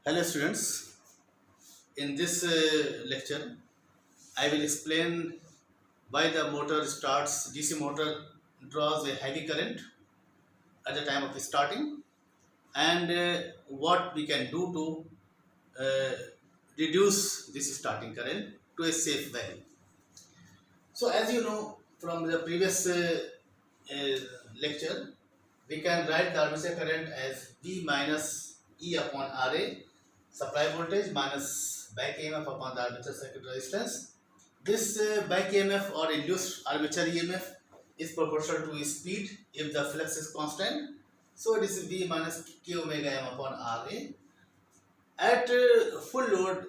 Hello students, in this lecture I will explain why the motor starts, DC motor draws a heavy current at the time of starting, and what we can do to reduce this starting current to a safe value. So as you know from the previous uh, lecture, we can write the armature current as V minus E upon RA, supply voltage minus back EMF upon the armature circuit resistance. This back EMF or induced armature EMF is proportional to speed if the flux is constant. So it is V minus K omega M upon RA. At full load,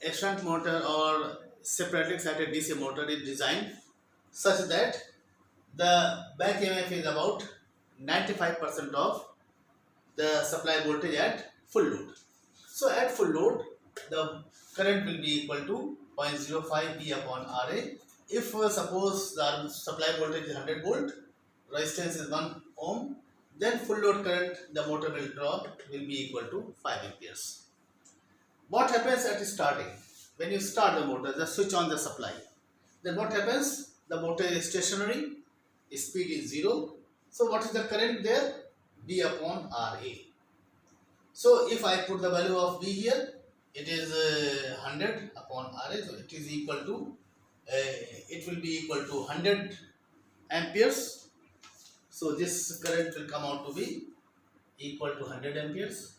a shunt motor or separately excited DC motor is designed such that the back EMF is about 95% of the supply voltage at full load. So at full load, the current will be equal to 0.05 V upon RA. If suppose the supply voltage is 100 volt, resistance is 1 ohm, then full load current the motor will draw will be equal to 5 amperes. What happens at starting? When you start the motor, just switch on the supply. Then what happens? The motor is stationary, speed is 0. So what is the current there? V upon RA. So if I put the value of V here, it is 100 upon RA. So it is equal to, it will be equal to 100 amperes. So this current will come out to be equal to 100 amperes.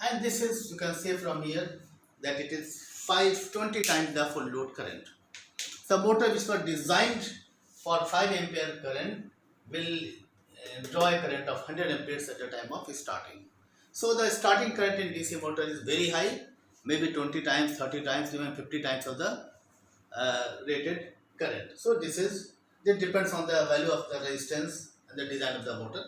And this is, you can say from here that it is 520 times the full load current. The motor which was designed for 5 ampere current will draw a current of 100 amperes at the time of starting. So the starting current in DC motor is very high, maybe 20 times, 30 times, even 50 times of the rated current. So this depends on the value of the resistance and the design of the motor.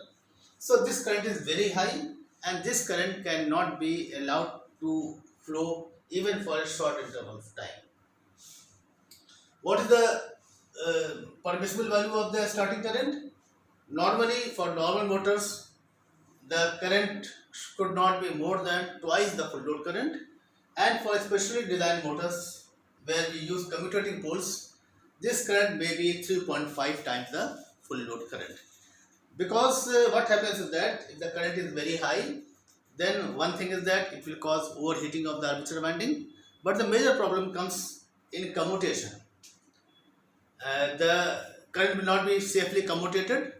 So this current is very high, and this current cannot be allowed to flow even for a short interval of time. What is the permissible value of the starting current? Normally, for normal motors, the current could not be more than twice the full load current, and for specially designed motors where we use commutating poles, this current may be 3.5 times the full load current. Because what happens is that if the current is very high, then one thing is that it will cause overheating of the armature winding, but the major problem comes in commutation. The current will not be safely commutated,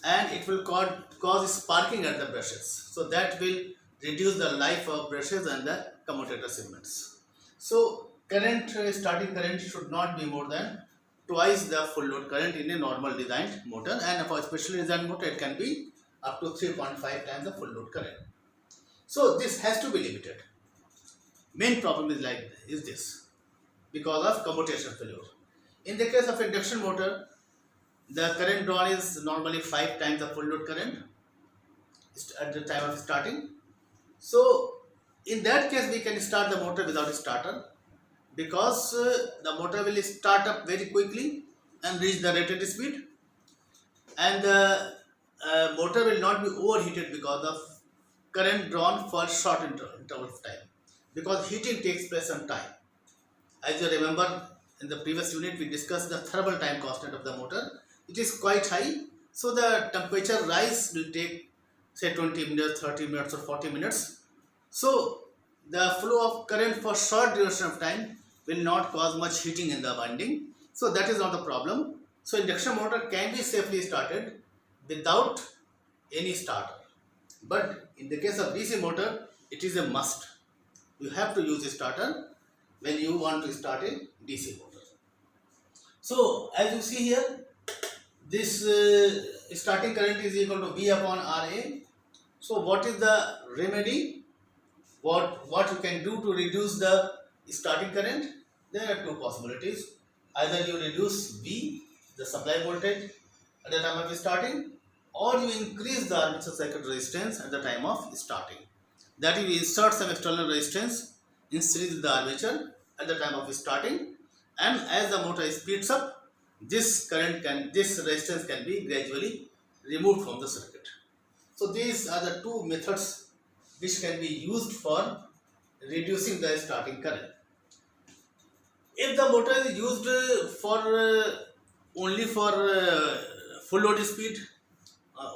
and it will cause sparking at the brushes. So that will reduce the life of brushes and the commutator segments. So starting current should not be more than twice the full load current in a normal designed motor, and for a specially designed motor it can be up to 3.5 times the full load current. So this has to be limited. Main problem is this because of commutation failure. In the case of induction motor, the current drawn is normally 5 times the full load current at the time of starting. So in that case we can start the motor without a starter, because the motor will start up very quickly and reach the rated speed, and the motor will not be overheated because of current drawn for short interval of time, because heating takes place on time. As you remember, in the previous unit we discussed the thermal time constant of the motor. It is quite high, so the temperature rise will take say 20 minutes, 30 minutes or 40 minutes. So the flow of current for short duration of time will not cause much heating in the winding. So that is not the problem. So induction motor can be safely started without any starter. But in the case of DC motor, it is a must. You have to use a starter when you want to start a DC motor. So as you see here, this starting current is equal to V upon RA. So what is the remedy? What you can do to reduce the starting current? There are two possibilities. Either you reduce V, the supply voltage at the time of starting, or you increase the armature circuit resistance at the time of starting. That is, you insert some external resistance in series with the armature at the time of starting, and as the motor speeds up, this resistance can be gradually removed from the circuit. So these are the two methods which can be used for reducing the starting current. If the motor is used for only for full load speed,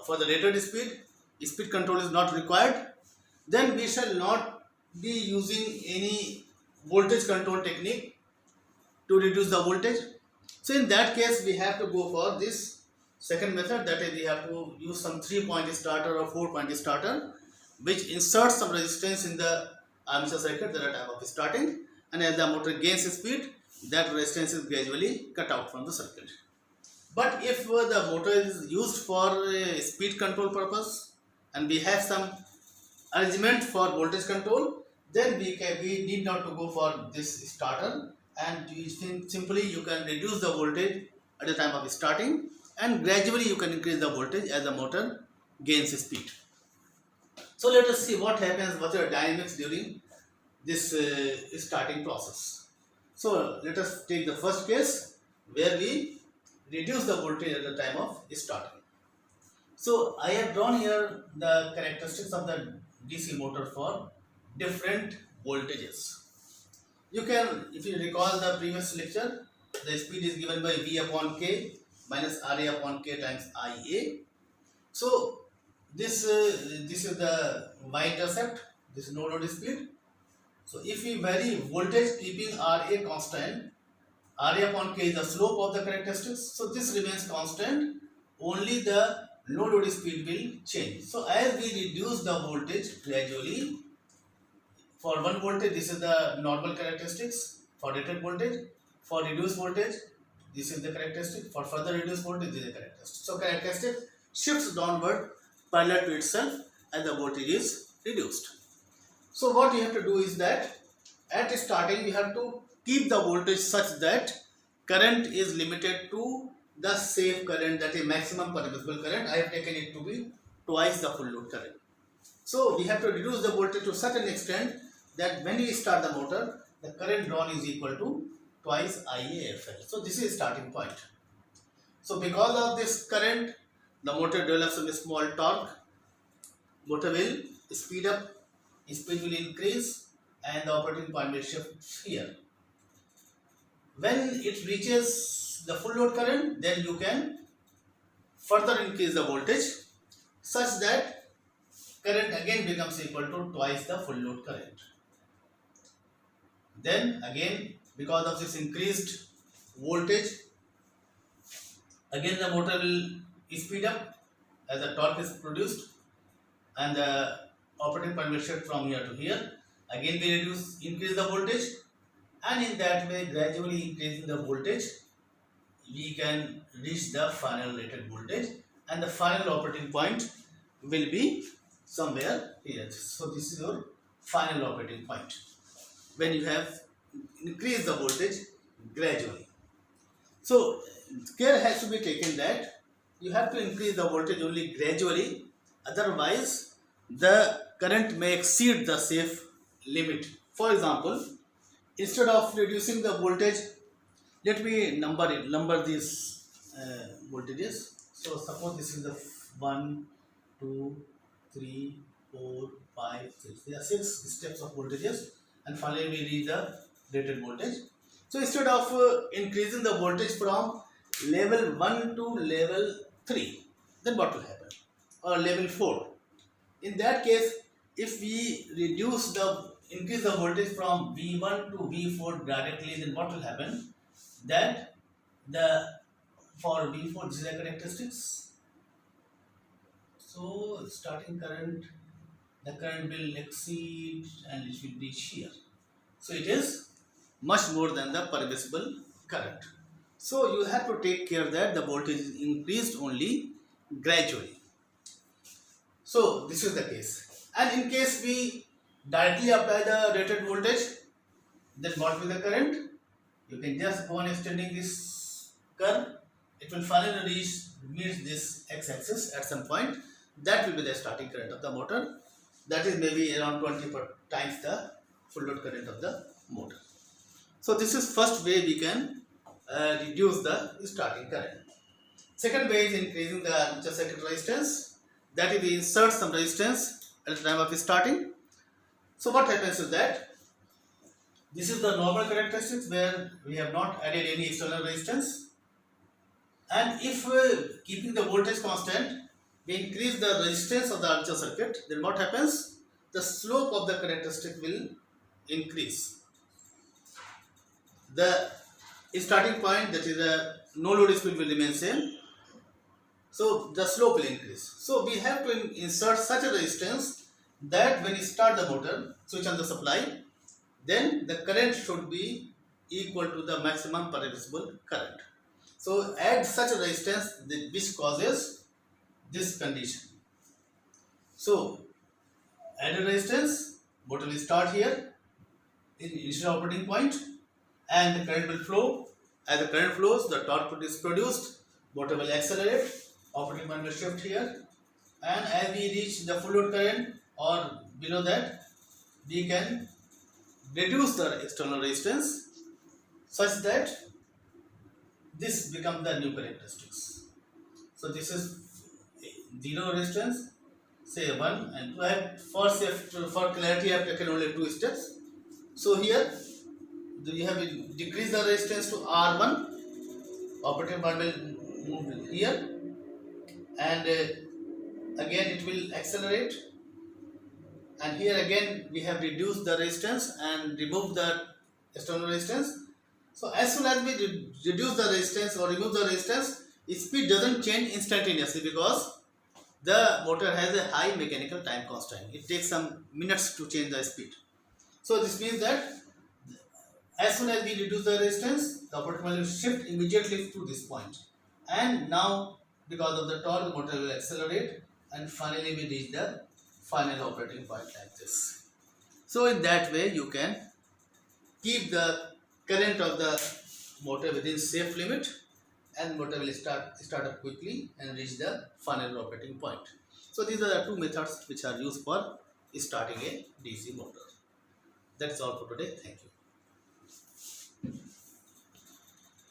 for the rated speed, speed control is not required, then we shall not be using any voltage control technique to reduce the voltage. So in that case, we have to go for this second method, that is we have to use some 3-point starter or 4-point starter, which inserts some resistance in the armature circuit at the time of starting, and as the motor gains speed, that resistance is gradually cut out from the circuit. But if the motor is used for speed control purpose and we have some arrangement for voltage control, then we need not to go for this starter, and simply you can reduce the voltage at the time of starting, and gradually you can increase the voltage as the motor gains speed. So let us see what happens, what are the dynamics during this starting process. So let us take the first case where we reduce the voltage at the time of starting. So I have drawn here the characteristics of the DC motor for different voltages. You can, if you recall the previous lecture, the speed is given by V upon K minus RA upon K times IA. So this is the y-intercept, this is no load speed. So if we vary voltage keeping RA constant, RA upon K is the slope of the characteristics, so this remains constant, only the no load speed will change. So as we reduce the voltage gradually, for 1 voltage this is the normal characteristics, for rated voltage, for reduced voltage this is the characteristic, for further reduced voltage this is the characteristic. So characteristic shifts downward parallel to itself as the voltage is reduced. So what you have to do is that at starting you have to keep the voltage such that current is limited to the safe current, that is maximum permissible current. I have taken it to be twice the full load current. So we have to reduce the voltage to such an extent that when we start the motor, the current drawn is equal to twice IAFL. So this is starting point. So because of this current, the motor develops a small torque. Motor will speed up, speed will increase, and the operating point will shift here. When it reaches the full load current, then you can further increase the voltage such that current again becomes equal to twice the full load current. Then again, because of this increased voltage, again the motor will speed up as the torque is produced, and the operating point will shift from here to here. Again we increase the voltage, and in that way, gradually increasing the voltage, we can reach the final rated voltage, and the final operating point will be somewhere here. So this is your final operating point when you have increased the voltage gradually. So care has to be taken that you have to increase the voltage only gradually, otherwise the current may exceed the safe limit. For example, instead of reducing the voltage, let me number these voltages. So suppose this is the 1, 2, 3, 4, 5, 6. There are 6 steps of voltages, and finally we reach the rated voltage. So instead of increasing the voltage from level 1 to level 3, then what will happen? Or level 4. In that case, if we increase the voltage from V1 to V4 directly, then what will happen? That for V4 this is the characteristics. So starting current, the current will exceed and it will reach here. So it is much more than the permissible current. So you have to take care that the voltage is increased only gradually. So this is the case. And in case we directly apply the rated voltage, then what will be the current? You can just go on extending this curve. It will finally meet this x-axis at some point. That will be the starting current of the motor. That is maybe around 20 times the full load current of the motor. So this is first way we can reduce the starting current. Second way is increasing the armature circuit resistance. That is, we insert some resistance at the time of starting. So what happens is that This is the normal characteristics where we have not added any external resistance. And if keeping the voltage constant, we increase the resistance of the armature circuit, then what happens? The slope of the characteristic will increase. The starting point, that is the no load speed, will remain same. So the slope will increase. So we have to insert such a resistance that when you start the motor, switch on the supply, then the current should be equal to the maximum permissible current. So add such a resistance which causes this condition. So add a resistance, motor will start here in initial operating point, and the current will flow. As the current flows, the torque is produced, motor will accelerate, operating point will shift here, and as we reach the full load current or below that, we can reduce the external resistance such that this becomes the new characteristics. So this is 0 resistance, say 1 and 2. I have for clarity I have taken only 2 steps. So here you have decreased the resistance to R1, operating point will move here, and again it will accelerate, and here again we have reduced the resistance and removed the external resistance. So as soon as we reduce the resistance or remove the resistance, speed doesn't change instantaneously because the motor has a high mechanical time constant. It takes some minutes to change the speed. So this means that as soon as we reduce the resistance, the operating point will shift immediately to this point. And now because of the torque, the motor will accelerate, and finally we reach the final operating point like this. So in that way you can keep the current of the motor within safe limit, and motor will start up quickly and reach the final operating point. So these are the two methods which are used for starting a DC motor. That's all for today. Thank you.